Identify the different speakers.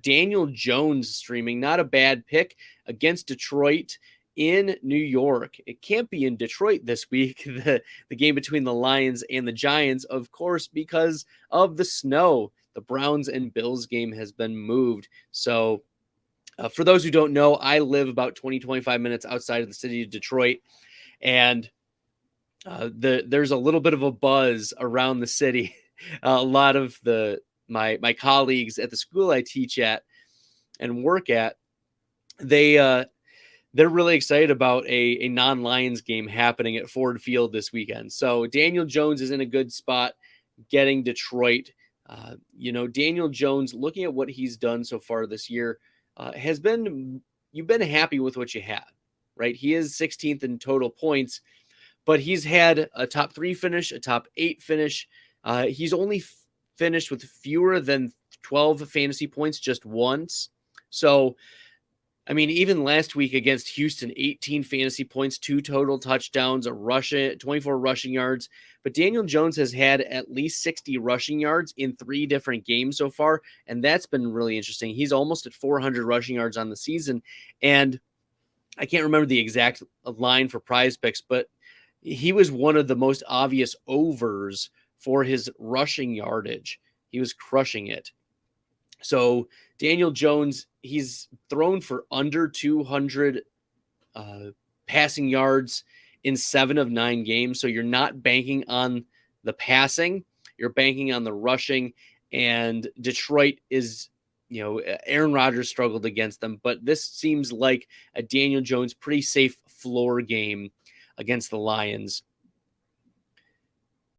Speaker 1: Daniel Jones streaming, not a bad pick against Detroit in New York. It can't be in Detroit this week, the game between the Lions and the Giants, of course, because of the snow. The Browns and Bills game has been moved. So, for those who don't know, I live about 25 minutes outside of the city of Detroit, and there's a little bit of a buzz around the city. A lot of my colleagues at the school I teach at and work at, they're really excited about a non-Lions game happening at Ford Field this weekend. So Daniel Jones is in a good spot getting Detroit. Daniel Jones, looking at what he's done so far this year, you've been happy with what you have, right? He is 16th in total points, but he's had a top 3 finish, a top 8 finish. He's only finished with fewer than 12 fantasy points just once. So, I mean, even last week against Houston, 18 fantasy points, 2 total touchdowns, 24 rushing yards. But Daniel Jones has had at least 60 rushing yards in 3 different games so far, and that's been really interesting. He's almost at 400 rushing yards on the season, and I can't remember the exact line for Prize Picks, but he was one of the most obvious overs for his rushing yardage. He was crushing it. So Daniel Jones, he's thrown for under 200 passing yards in 7 of 9 games. So you're not banking on the passing, you're banking on the rushing. And Detroit is, Aaron Rodgers struggled against them, but this seems like a Daniel Jones pretty safe floor game against the Lions.